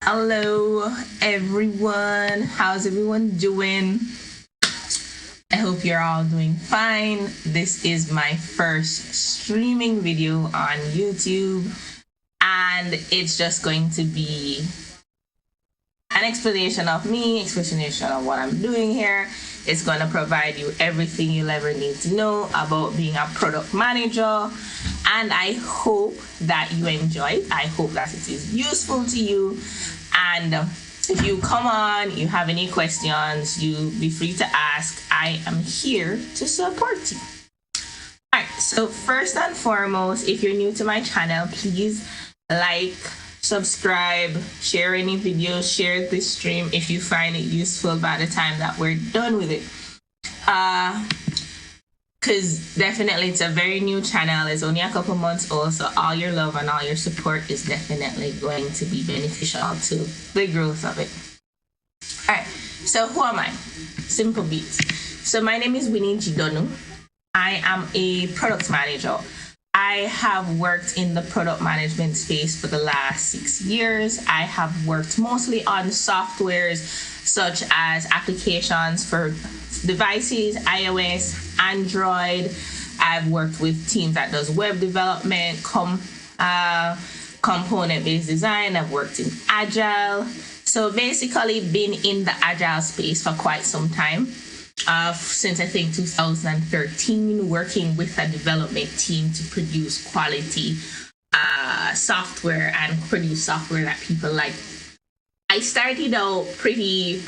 Hello, everyone. How's everyone doing? I hope you're all doing fine. This is my first streaming video on YouTube, and it's just going to be an explanation of me, explanation of what I'm doing here. It's going to provide you everything you'll ever need to know about being a product manager. And I hope that you enjoy it. I hope that it is useful to you. And if you come on, you have any questions, you be free to ask. I am here to support you. All right, so first and foremost, if you're new to my channel, please like, subscribe, share any videos, share this stream if you find it useful by the time that we're done with it. Because definitely it's a very new channel. It's only a couple months old, so all your love and all your support is definitely going to be beneficial to the growth of it. All right, so who am I? Simple beats. So my name is Winnie. I am a product manager. I have worked in the product management space for the last 6 years. I have worked mostly on softwares such as applications for devices, iOS, Android. I've worked with teams that does web development, component-based design. I've worked in Agile. So basically been in the Agile space for quite some time. Since I think 2013, working with a development team to produce quality software and produce software that people like. I started out pretty.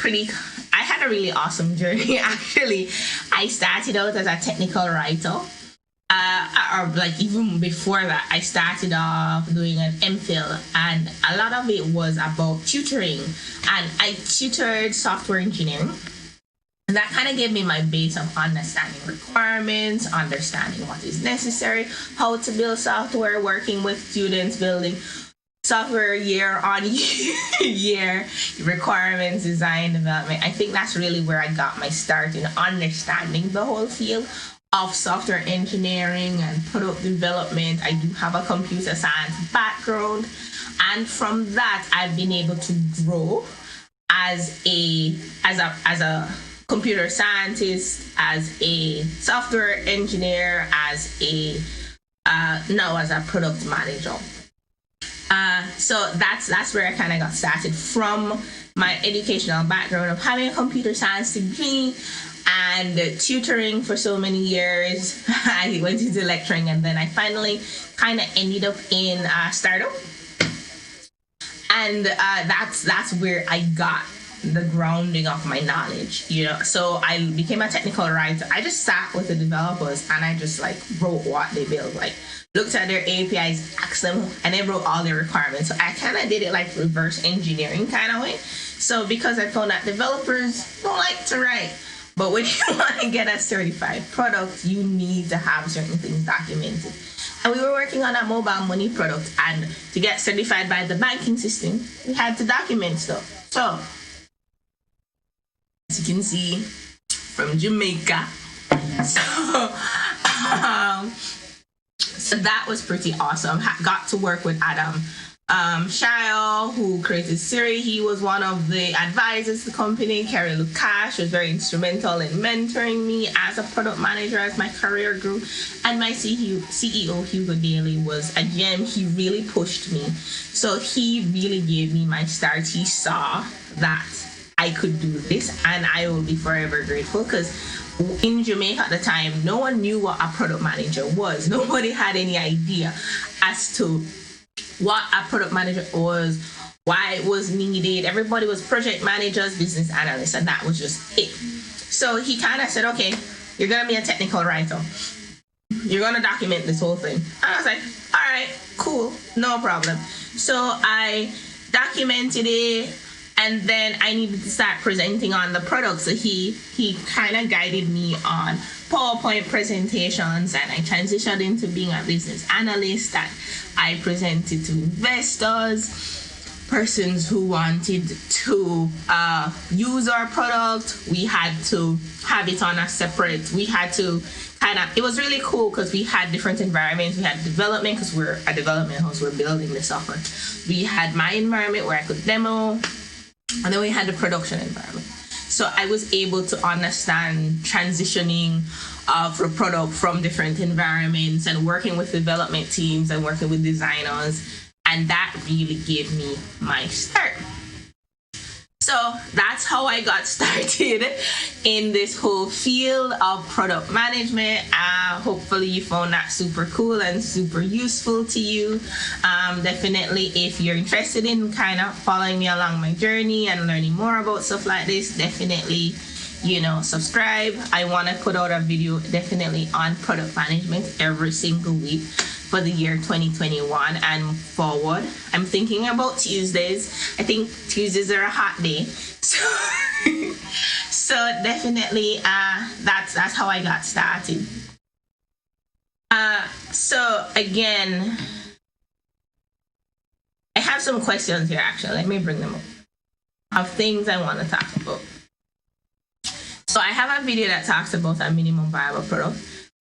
I had a really awesome journey, actually. I started out as a technical writer. Or like even before that, I started off doing an MPhil, and a lot of it was about tutoring. And I tutored software engineering. And that kind of gave me my base of understanding requirements, understanding what is necessary, how to build software, working with students, building software year on year, requirements, design, development. I think that's really where I got my start in understanding the whole field of software engineering and product development. I do have a computer science background. And from that, I've been able to grow as a computer scientist, as a software engineer, as a now as a product manager. So that's where I kind of got started from my educational background of having a computer science degree and tutoring for so many years. I went into lecturing, and then I finally kind of ended up in a startup, and that's where I got the grounding of my knowledge, So I became a technical writer. I just sat with the developers and I just like wrote what they built, like looked at their APIs, asked them, and then wrote all their requirements. So I kind of did it like reverse engineering kind of way. So because I found that developers don't like to write, but when you want to get a certified product, you need to have certain things documented. And we were working on a mobile money product, and to get certified by the banking system, we had to document stuff. So as you can see, from Jamaica. So that was pretty awesome. Got to work with Adam Shile, who created Siri. He was one of the advisors to the company. Kerry Lukash was very instrumental in mentoring me as a product manager as my career grew. And my CEO, Hugo Daly, was a gem. He really pushed me. So he really gave me my start. He saw that I could do this, and I will be forever grateful, because in Jamaica at the time, no one knew what a product manager was. Nobody had any idea as to what a product manager was, why it was needed. Everybody was project managers, business analysts, and that was just it. So he kind of said, okay, you're going to be a technical writer. You're going to document this whole thing. And I was like, all right, cool, no problem. So I documented it. And then I needed to start presenting on the product. So he kind of guided me on PowerPoint presentations, and I transitioned into being a business analyst that I presented to investors, persons who wanted to use our product. We had to have it on a separate, we had to it was really cool because we had different environments. We had development because we're a development house, we're building the software. We had my environment where I could demo, and then we had the production environment. So I was able to understand transitioning of a product from different environments and working with development teams and working with designers. And that really gave me my start. So that's how I got started in this whole field of product management. Hopefully you found that super cool and super useful to you. Definitely, if you're interested in kind of following me along my journey and learning more about stuff like this, definitely, subscribe. I want to put out a video definitely on product management every single week for the year 2021 and forward. I'm thinking about Tuesdays. I think Tuesdays are a hot day. So definitely that's how I got started. So again, I have some questions here actually. Let me bring them up. I have things I want to talk about. So I have a video that talks about a minimum viable product.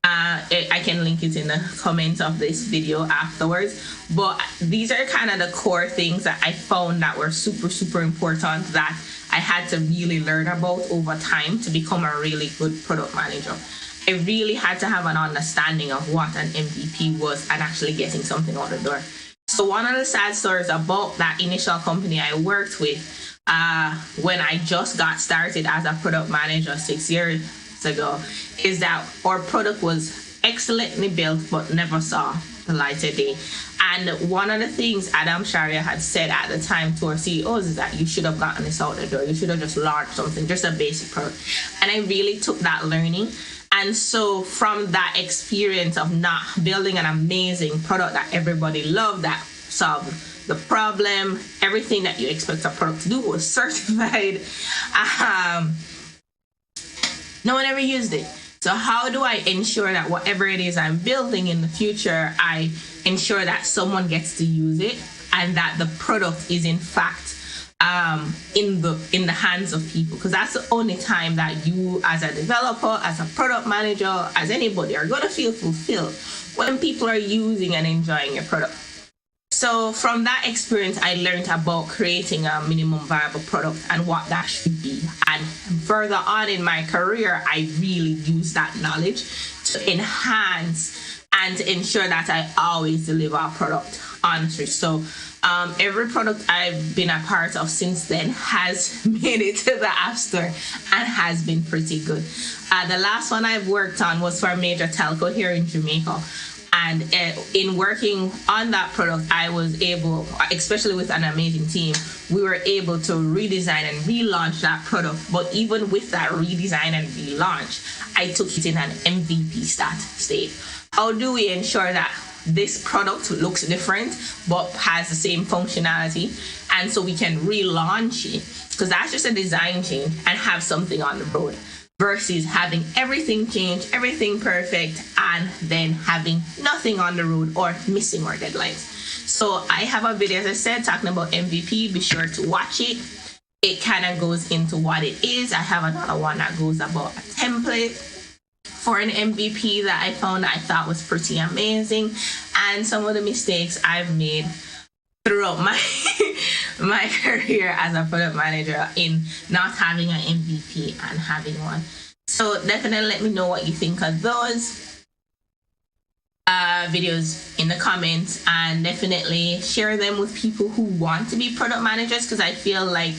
I can link it in the comments of this video afterwards. But these are kind of the core things that I found that were super, super important that I had to really learn about over time to become a really good product manager. I really had to have an understanding of what an MVP was and actually getting something out the door. So one of the sad stories about that initial company I worked with, when I just got started as a product manager 6 years ago, is that our product was excellently built but never saw the light of day. And one of the things Adam Sharia had said at the time to our CEOs is that you should have gotten this out the door. You should have just launched something, just a basic product. And I really took that learning. And so from that experience of not building an amazing product that everybody loved, that solved the problem, everything that you expect a product to do was certified, no one ever used it. So how do I ensure that whatever it is I'm building in the future, I ensure that someone gets to use it and that the product is in fact in the hands of people? Because that's the only time that you as a developer, as a product manager, as anybody are going to feel fulfilled when people are using and enjoying your product. So from that experience, I learned about creating a minimum viable product and what that should be. And further on in my career, I really used that knowledge to enhance and to ensure that I always deliver a product honestly. So every product I've been a part of since then has made it to the App Store and has been pretty good. The last one I've worked on was for a major telco here in Jamaica. And in working on that product, I was able, especially with an amazing team, we were able to redesign and relaunch that product. But even with that redesign and relaunch, I took it in an MVP state. How do we ensure that this product looks different but has the same functionality, and so we can relaunch it? Because that's just a design change and have something on the road, versus having everything change, everything perfect, and then having nothing on the road or missing our deadlines. So I have a video, as I said, talking about MVP. Be sure to watch it. It kind of goes into what it is. I have another one that goes about a template for an MVP that I found that I thought was pretty amazing, and some of the mistakes I've made throughout my career as a product manager in not having an MVP and having one. So definitely let me know what you think of those videos in the comments, and definitely share them with people who want to be product managers, because I feel like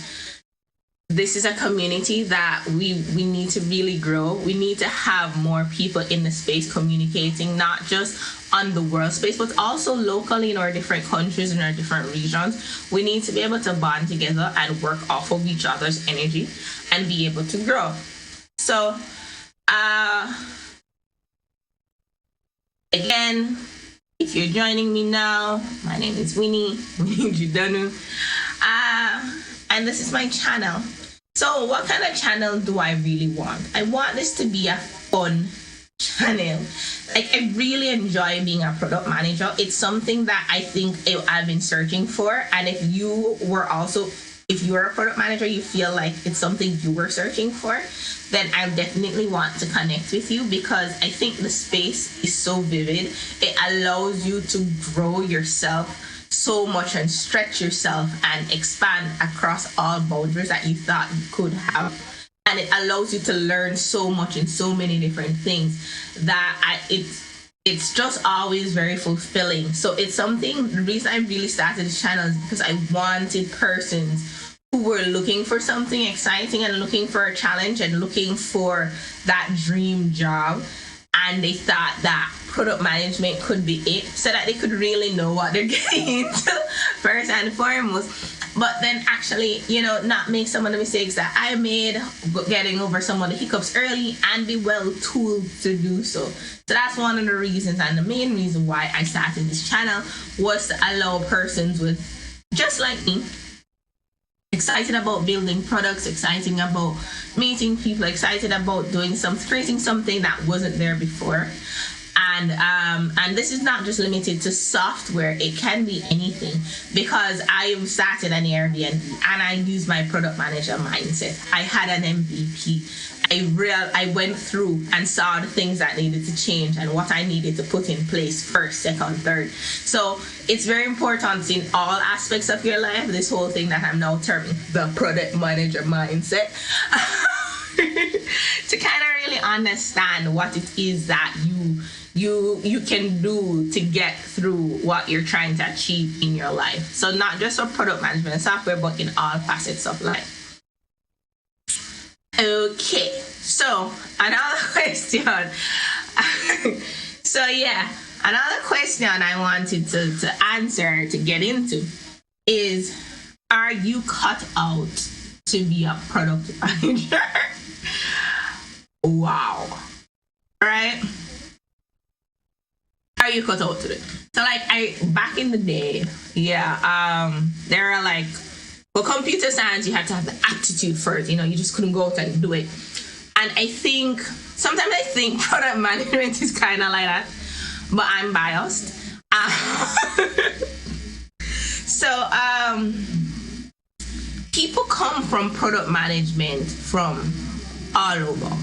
this is a community that we need to really grow. We need to have more people in the space communicating, not just on the world space, but also locally in our different countries, in our different regions. We need to be able to bond together and work off of each other's energy and be able to grow. So, again, if you're joining me now, my name is Winnie Judanu. And this is my channel. So what kind of channel do I really want? I want this to be a fun channel. Like, I really enjoy being a product manager. It's something that I think I've been searching for. And if you were also if you're a product manager, you feel like it's something you were searching for, then I definitely want to connect with you, because I think the space is so vivid. It allows you to grow yourself so much and stretch yourself and expand across all boundaries that you thought you could have. And it allows you to learn so much in so many different things that it's just always very fulfilling. So it's something, the reason I really started this channel is because I wanted persons who were looking for something exciting and looking for a challenge and looking for that dream job. And they thought that product management could be it, so that they could really know what they're getting into first and foremost. But then actually, not make some of the mistakes that I made, getting over some of the hiccups early and be well tooled to do so. So that's one of the reasons, and the main reason why I started this channel, was to allow persons with, just like me, excited about building products, excited about meeting people, excited about creating something that wasn't there before. And this is not just limited to software, it can be anything, because I started an Airbnb and I used my product manager mindset. I had an MVP. I went through and saw the things that needed to change and what I needed to put in place first, second, third. So it's very important in all aspects of your life, this whole thing that I'm now terming the product manager mindset. To kind of really understand what it is that you can do to get through what you're trying to achieve in your life. So not just for product management and software, but in all facets of life. Okay, so another question. Another question I wanted to answer, to get into, is, are you cut out to be a product manager? Wow. Right? Are you cut out to it? So back in the day, there are like, for computer science, you had to have the aptitude first. You just couldn't go out and do it. And sometimes I think product management is kind of like that, but I'm biased. People come from product management from all over.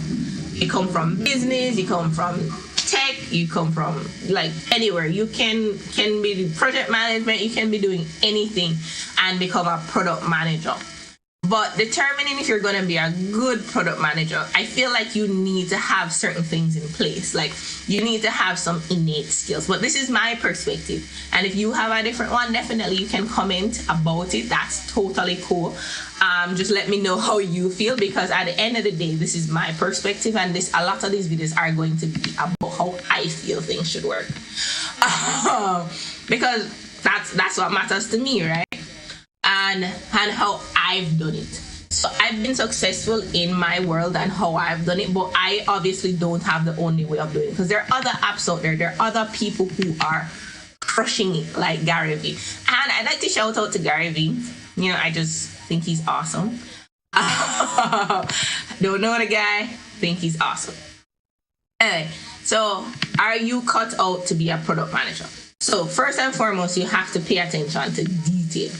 You come from business, you come from tech, you come from anywhere. You can be project management, you can be doing anything and become a product manager. But determining if you're going to be a good product manager, I feel like you need to have certain things in place. Like, you need to have some innate skills. But this is my perspective. And if you have a different one, definitely you can comment about it. That's totally cool. Just let me know how you feel, because at the end of the day, this is my perspective, and a lot of these videos are going to be about how I feel things should work. Because that's what matters to me, right? And how I've done it. So I've been successful in my world and how I've done it, but I obviously don't have the only way of doing it, because there are other apps out there. There are other people who are crushing it, like Gary Vee. And I'd like to shout out to Gary Vee. I just think he's awesome. Don't know the guy, think he's awesome. Anyway, so are you cut out to be a product manager? So first and foremost, you have to pay attention to detail.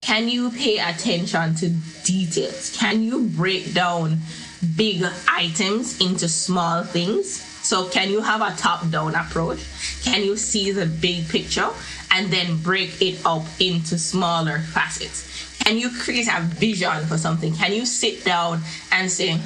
Can you pay attention to details? Can you break down big items into small things? So can you have a top-down approach? Can you see the big picture and then break it up into smaller facets? Can you create a vision for something? Can you sit down and say,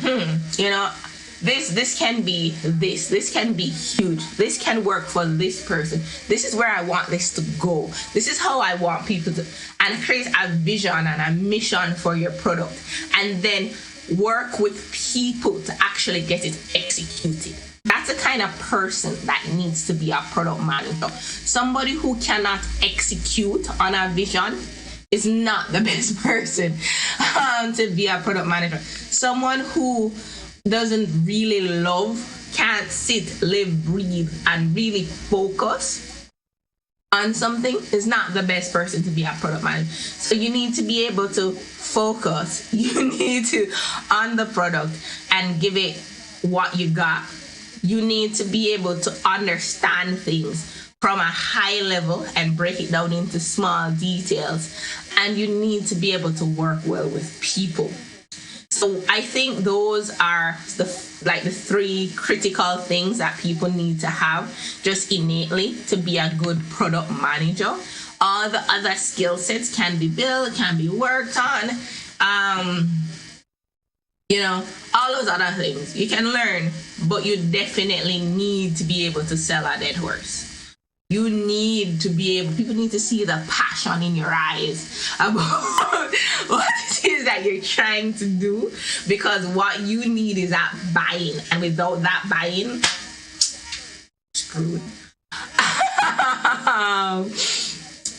this can be this can be huge, this can work for this person, this is where I want this to go, this is how I want people to, and create a vision and a mission for your product, and then work with people to actually get it executed. That's the kind of person that needs to be a product manager. Somebody who cannot execute on a vision is not the best person to be a product manager. Someone who doesn't really can't sit, live, breathe, and really focus on something is not the best person to be a product manager. So you need to be able to focus. You need to on the product and give it what you got. You need to be able to understand things from a high level and break it down into small details. And you need to be able to work well with people. So I think those are the three critical things that people need to have just innately to be a good product manager. All the other skill sets can be built, can be worked on. All those other things you can learn, but you definitely need to be able to sell a dead horse. You need to be able, people need to see the passion in your eyes about what it is that you're trying to do, because what you need is that buy-in. And without that buy-in, screwed.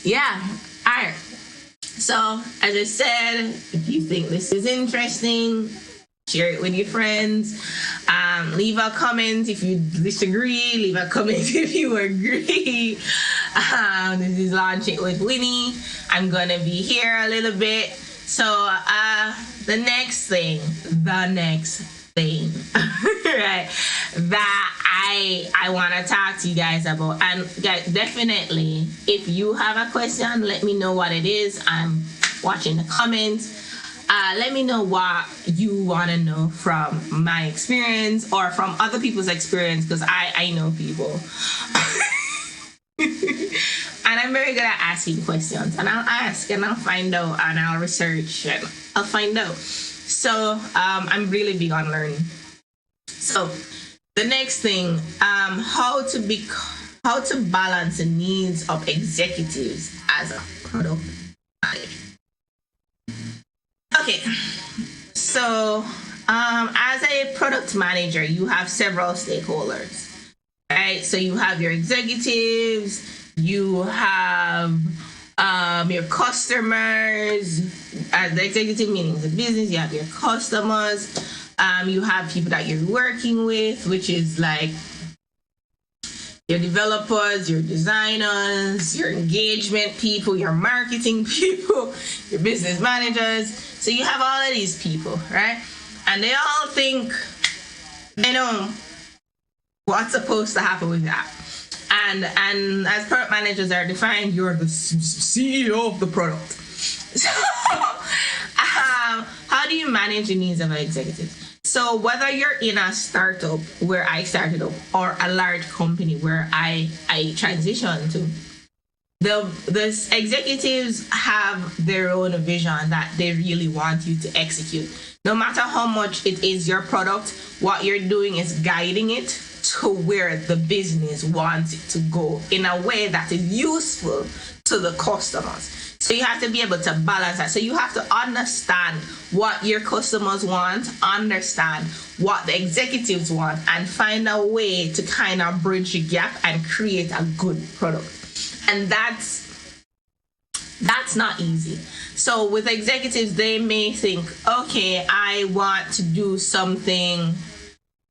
Yeah. All right. So, as I said, if you think this is interesting, share it with your friends. Leave a comment if you disagree. Leave a comment if you agree. This is Launch It with Winnie. I'm going to be here a little bit. So the next thing, right, that I want to talk to you guys about. And guys, definitely, if you have a question, let me know what it is. I'm watching the comments. Let me know what you want to know from my experience or from other people's experience, because I know people. And I'm very good at asking questions. And I'll ask and I'll find out and I'll research and I'll find out. So I'm really big on learning. So the next thing, how to balance the needs of executives as a product manager. Okay, so as a product manager, you have several stakeholders, right? So you have your executives, you have your customers, the executive meaning the business, you have your customers, you have people that you're working with, which is like your developers, your designers, your engagement people, your marketing people, your business managers. So you have all of these people, right? And they all think they know what's supposed to happen with that. And as product managers are defined, you're the CEO of the product. So how do you manage the needs of an executive? So whether you're in a startup where I started up or a large company where I transitioned to, the executives have their own vision that they really want you to execute. No matter how much it is your product, what you're doing is guiding it to where the business wants it to go in a way that is useful to the customers. So you have to be able to balance that. So you have to understand what your customers want, understand what the executives want, and find a way to kind of bridge the gap and create a good product. And that's not easy. So with executives, they may think, okay, I want to do something,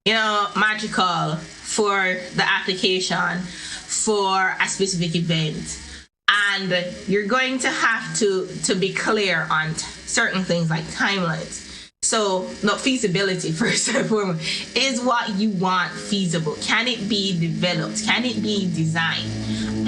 magical for the application for a specific event. And you're going to have to be clear on certain things like timelines. So, not feasibility, first and foremost. Is what you want feasible? Can it be developed? Can it be designed?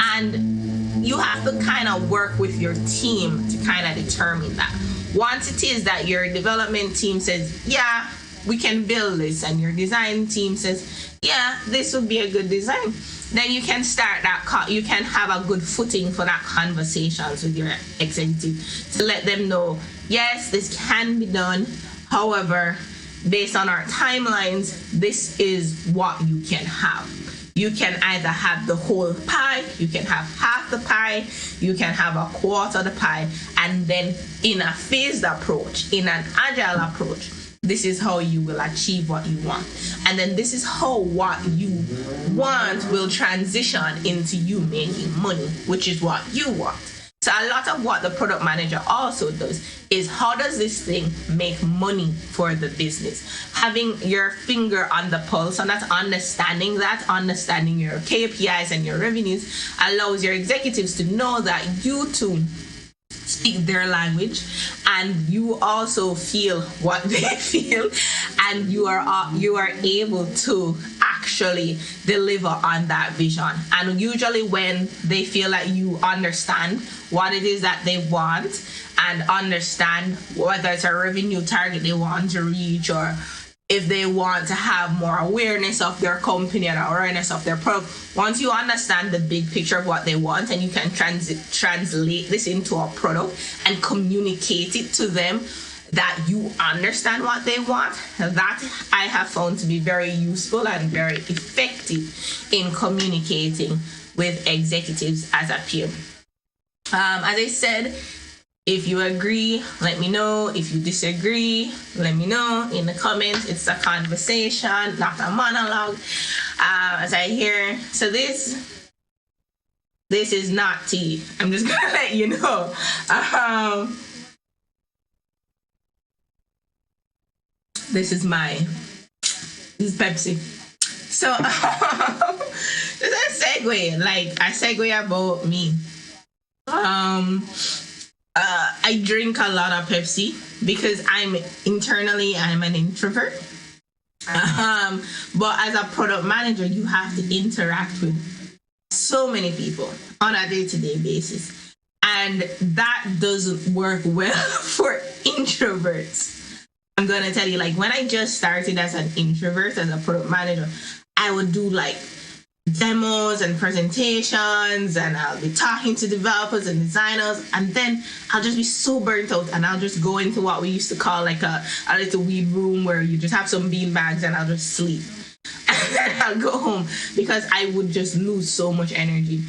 And you have to kind of work with your team to kind of determine that. Once it is that your development team says, yeah, we can build this, and your design team says, yeah, this would be a good design, then you can start that, you can have a good footing for that conversations with your executive to let them know, yes, this can be done. However, based on our timelines, this is what you can have. You can either have the whole pie, you can have half the pie, you can have a quarter of the pie, and then in a phased approach, in an agile approach, this is how you will achieve what you want. And then this is how what you want will transition into you making money, which is what you want. So a lot of what the product manager also does is, how does this thing make money for the business? Having your finger on the pulse, and that's understanding your KPIs and your revenues allows your executives to know that you too speak their language and you also feel what they feel, and you are able to actually deliver on that vision. And usually when they feel like you understand what it is that they want and understand whether it's a revenue target they want to reach, or if they want to have more awareness of their company and awareness of their product, once you understand the big picture of what they want and you can translate this into a product and communicate it to them that you understand what they want, that I have found to be very useful and very effective in communicating with executives as a peer. As I said, if you agree, let me know. If you disagree, let me know in the comments. It's a conversation, not a monologue. As I hear, so this is not tea. I'm just gonna let you know. This is Pepsi. So this is a segue. Like I segue about me. I drink a lot of Pepsi because I'm an introvert. But as a product manager, you have to interact with so many people on a day-to-day basis. And that doesn't work well for introverts. I'm going to tell you, like when I just started as an introvert, as a product manager, I would do like demos and presentations, and I'll be talking to developers and designers, and then I'll just be so burnt out, and I'll just go into what we used to call like a little weed room where you just have some bean bags and I'll just sleep. And then I'll go home because I would just lose so much energy.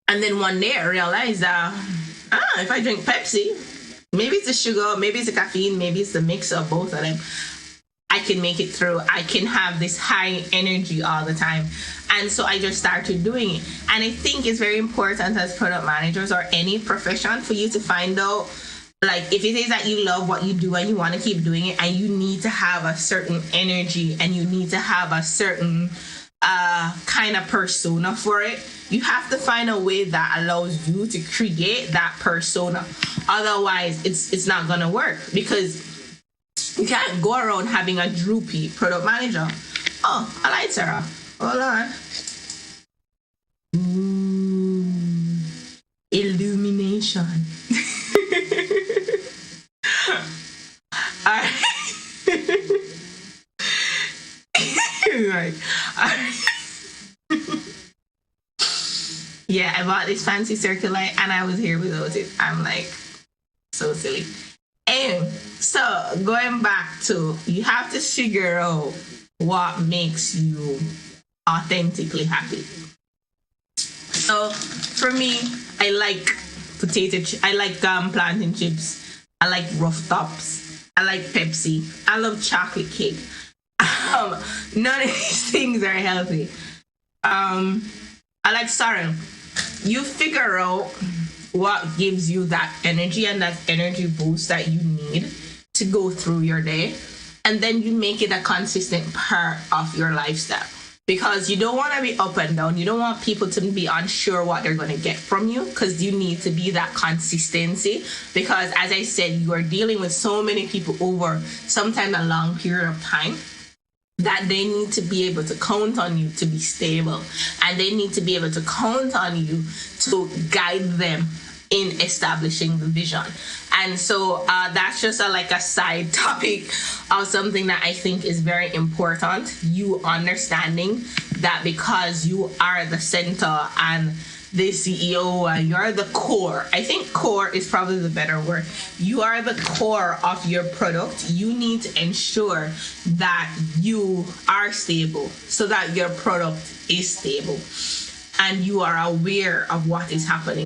And then one day I realized if I drink Pepsi, maybe it's the sugar, maybe it's the caffeine, maybe it's the mix of both of them, I can make it through. I can have this high energy all the time. And so I just started doing it. And I think it's very important as product managers or any profession for you to find out, like, if it is that you love what you do and you want to keep doing it, and you need to have a certain energy and you need to have a certain kind of persona for it, you have to find a way that allows you to create that persona. Otherwise, it's not going to work, because you can't go around having a droopy product manager. Oh, a light, Sarah. Hold on. Ooh, illumination. All right. Right. Yeah, I bought this fancy circle light and I was here without it. I'm like, so silly. And so going back to, you have to figure out what makes you authentically happy. So for me, I like I like plantain chips. I like rough tops. I like Pepsi. I love chocolate cake. None of these things are healthy. I like sorrel. You figure out what gives you that energy and that energy boost that you need to go through your day, and then you make it a consistent part of your lifestyle, because you don't want to be up and down. You don't want people to be unsure what they're going to get from you, because you need to be that consistency, because as I said, you are dealing with so many people over sometimes a long period of time, that they need to be able to count on you to be stable, and they need to be able to count on you to guide them in establishing the vision. And so that's just a side topic of something that I think is very important. You understanding that because you are the center and the CEO and you're the core. I think core is probably the better word. You are the core of your product. You need to ensure that you are stable so that your product is stable and you are aware of what is happening